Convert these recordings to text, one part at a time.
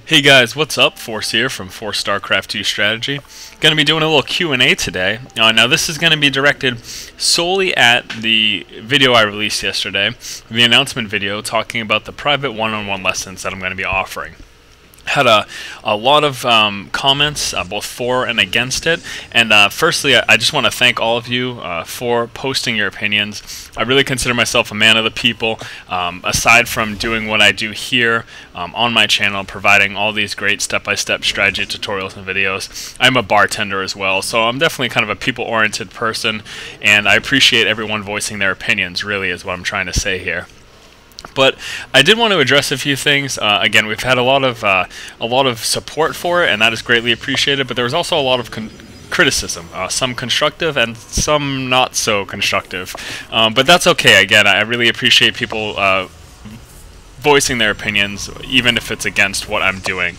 Hey guys, what's up? Force here from Force StarCraft 2 Strategy. Going to be doing a little Q&A today. Now this is going to be directed solely at the video I released yesterday, the announcement video talking about the private one-on-one lessons that I'm going to be offering. Had a lot of comments, both for and against it. And firstly, I just want to thank all of you for posting your opinions. I really consider myself a man of the people. Aside from doing what I do here on my channel, providing all these great step-by-step strategy tutorials and videos, I'm a bartender as well. So I'm definitely kind of a people-oriented person, and I appreciate everyone voicing their opinions, really, is what I'm trying to say here. But I did want to address a few things. Again, we've had a lot of support for it, and that is greatly appreciated. But there was also a lot of criticism, some constructive and some not so constructive. But that's okay. Again, I really appreciate people voicing their opinions, even if it's against what I'm doing.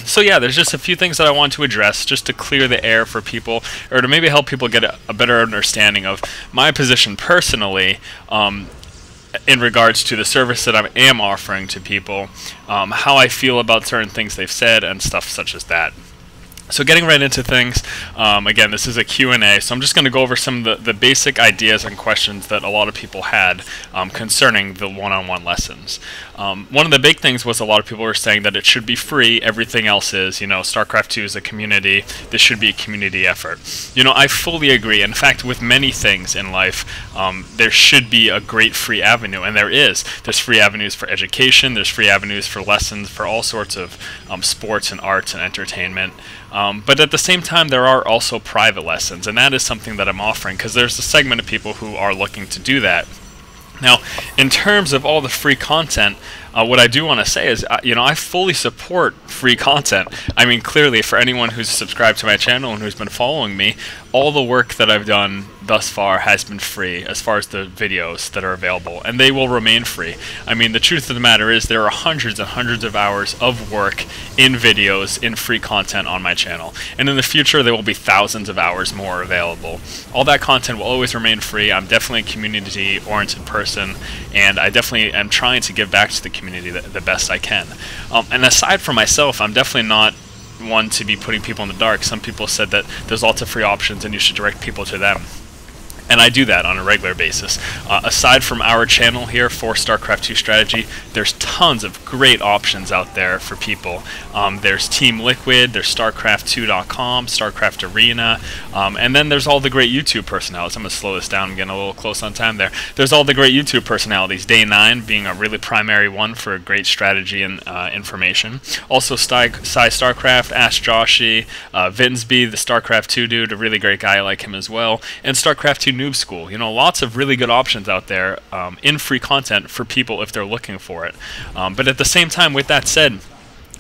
So yeah, there's just a few things that I want to address just to clear the air for people, or to maybe help people get a better understanding of my position personally. In regards to the service that I am offering to people, how I feel about certain things they've said, and stuff such as that. So getting right into things, again, this is a Q&A, so I'm just going to go over some of the basic ideas and questions that a lot of people had concerning the one-on-one lessons. One of the big things was a lot of people were saying that it should be free, everything else is, you know, StarCraft 2 is a community, this should be a community effort. You know, I fully agree. In fact, with many things in life, there should be a great free avenue, and there is. There's free avenues for education, there's free avenues for lessons, for all sorts of sports and arts and entertainment. But at the same time, there are also private lessons, and that is something that I'm offering because there's a segment of people who are looking to do that. Now, in terms of all the free content, what I do want to say is, you know, I fully support free content. I mean, clearly, for anyone who's subscribed to my channel and who's been following me, all the work that I've done thus far has been free as far as the videos that are available, and they will remain free. I mean, the truth of the matter is there are hundreds and hundreds of hours of work in videos, in free content on my channel, and in the future there will be thousands of hours more available. All that content will always remain free. I'm definitely a community-oriented person, and I definitely am trying to give back to the community the best I can. And aside from myself, I'm definitely not one to be putting people in the dark. Some people said that there's lots of free options and you should direct people to them. And I do that on a regular basis. Aside from our channel here for StarCraft 2 Strategy, there's tons of great options out there for people. There's Team Liquid, there's StarCraft2.com, StarCraft Arena, and then there's all the great YouTube personalities. I'm going to slow this down, I'm getting a little close on time there. There's all the great YouTube personalities, Day 9 being a really primary one for great strategy and information. Also StarCraft, Ash Joshi, Vinsby, the StarCraft 2 dude, a really great guy, I like him as well, and StarCraft 2 Noob School. You know, lots of really good options out there in free content for people if they're looking for it. But at the same time, with that said,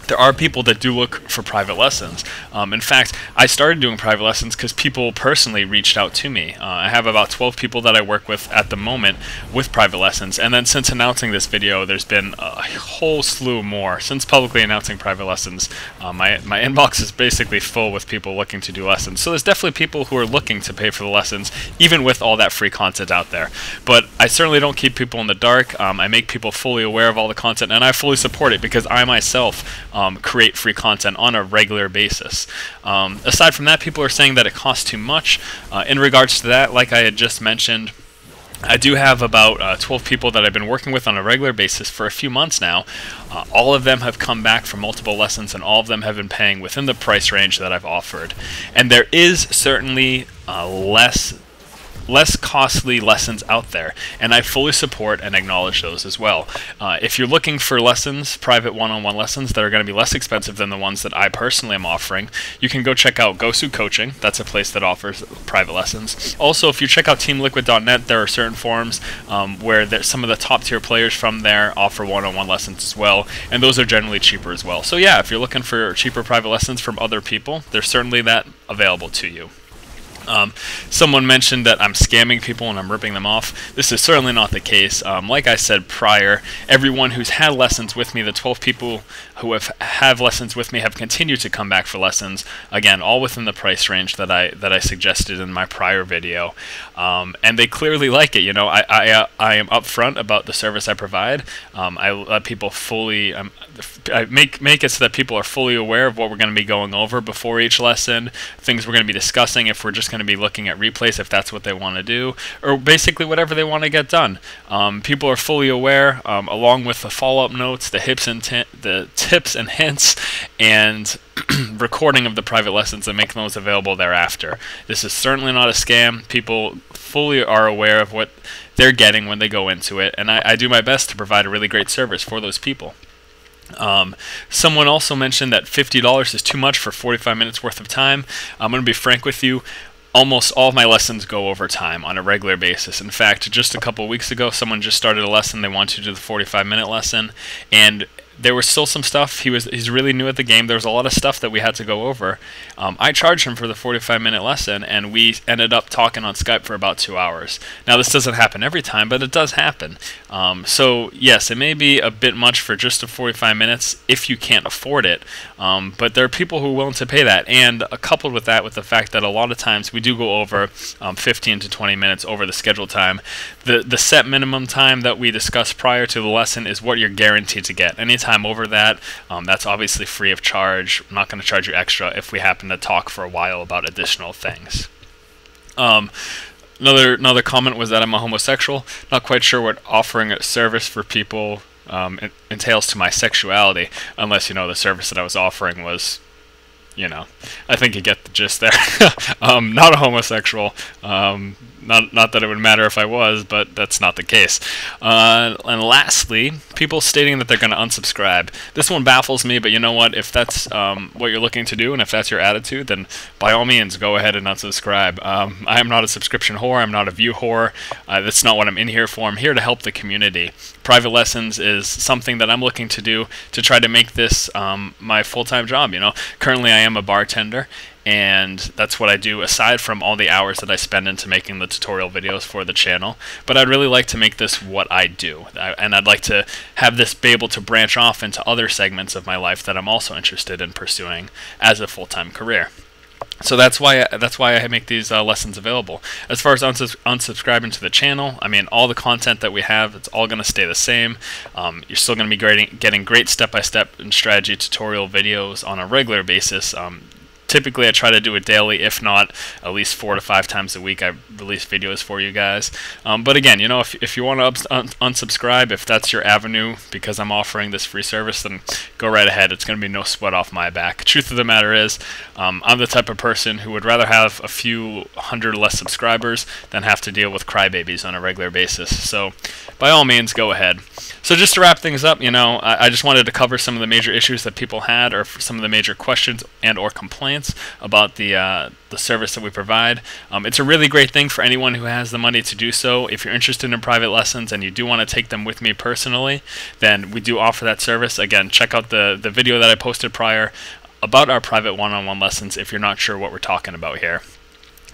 there are people that do look for private lessons. In fact, I started doing private lessons because people personally reached out to me. I have about 12 people that I work with at the moment with private lessons, and then since announcing this video, there's been a whole slew more. Since publicly announcing private lessons, my inbox is basically full with people looking to do lessons. So there's definitely people who are looking to pay for the lessons, even with all that free content out there. But I certainly don't keep people in the dark. I make people fully aware of all the content, and I fully support it because I myself create free content on a regular basis. Aside from that, people are saying that it costs too much. In regards to that, like I had just mentioned, I do have about 12 people that I've been working with on a regular basis for a few months now. All of them have come back from multiple lessons, and all of them have been paying within the price range that I've offered. And there is certainly less costly lessons out there, and I fully support and acknowledge those as well. If you're looking for lessons, private one-on-one lessons that are going to be less expensive than the ones that I personally am offering, you can go check out Gosu Coaching. That's a place that offers private lessons. Also, if you check out teamliquid.net, there are certain forums where some of the top tier players from there offer one-on-one lessons as well, and those are generally cheaper as well. So yeah, if you're looking for cheaper private lessons from other people, there's certainly that available to you. Someone mentioned that I'm scamming people and I'm ripping them off. This is certainly not the case. Like I said prior, everyone who's had lessons with me, the 12 people who have lessons with me, have continued to come back for lessons. Again, all within the price range that I suggested in my prior video, and they clearly like it. You know, I am upfront about the service I provide. I let people fully. I make it so that people are fully aware of what we're going to be going over before each lesson, things we're going to be discussing, if we're just going to be looking at replays, if that's what they want to do, or basically whatever they want to get done. People are fully aware, along with the follow-up notes, the tips and hints, and recording of the private lessons and making those available thereafter. This is certainly not a scam. People fully are aware of what they're getting when they go into it, and I do my best to provide a really great service for those people. Someone also mentioned that $50 is too much for 45 minutes worth of time. I'm going to be frank with you. Almost all of my lessons go over time on a regular basis. In fact, just a couple of weeks ago, someone just started a lesson. They wanted to do the 45-minute lesson, and there was still some stuff. He's really new at the game. There was a lot of stuff that we had to go over. I charged him for the 45-minute lesson, and we ended up talking on Skype for about 2 hours. Now, this doesn't happen every time, but it does happen. So, yes, it may be a bit much for just a 45 minutes if you can't afford it, but there are people who are willing to pay that. And coupled with that, with the fact that a lot of times we do go over 15 to 20 minutes over the scheduled time, the set minimum time that we discussed prior to the lesson is what you're guaranteed to get. Anytime over that, that's obviously free of charge. I'm not going to charge you extra if we happen to talk for a while about additional things. Another comment was that I'm a homosexual. Not quite sure what offering a service for people entails to my sexuality, unless, you know, the service that I was offering was, you know, I think you get the gist there. Not a homosexual. Not that it would matter if I was, but that's not the case. And lastly, people stating that they're going to unsubscribe. This one baffles me, but you know what? If that's what you're looking to do, and if that's your attitude, then by all means, go ahead and unsubscribe. I am not a subscription whore. I'm not a view whore. That's not what I'm in here for. I'm here to help the community. Private lessons is something that I'm looking to do to try to make this my full-time job. You know, currently I am a bartender, and that's what I do aside from all the hours that I spend into making the tutorial videos for the channel. But I'd really like to make this what I do, and I'd like to have this be able to branch off into other segments of my life that I'm also interested in pursuing as a full-time career. So that's why I make these lessons available. As far as unsubscribing to the channel, I mean, all the content that we have, it's all going to stay the same. You're still going to be getting great step-by-step and strategy tutorial videos on a regular basis. Typically, I try to do it daily, if not at least 4 to 5 times a week. I release videos for you guys. But again, you know, if you want to unsubscribe, if that's your avenue, because I'm offering this free service, then go right ahead. It's going to be no sweat off my back. Truth of the matter is, I'm the type of person who would rather have a few hundred less subscribers than have to deal with crybabies on a regular basis. So, by all means, go ahead. So just to wrap things up, you know, I just wanted to cover some of the major issues that people had, or some of the major questions and or complaints about the service that we provide. It's a really great thing for anyone who has the money to do so. If you're interested in private lessons and you do want to take them with me personally, then we do offer that service. Again, check out the video that I posted prior about our private one-on-one lessons if you're not sure what we're talking about here.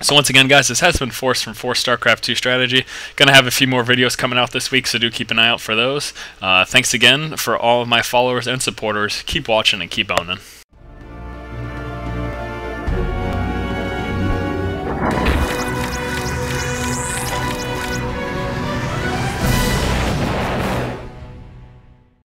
So once again, guys, this has been Force from StarCraft 2 Strategy. Gonna have a few more videos coming out this week, so do keep an eye out for those. Thanks again for all of my followers and supporters. Keep watching and keep owning.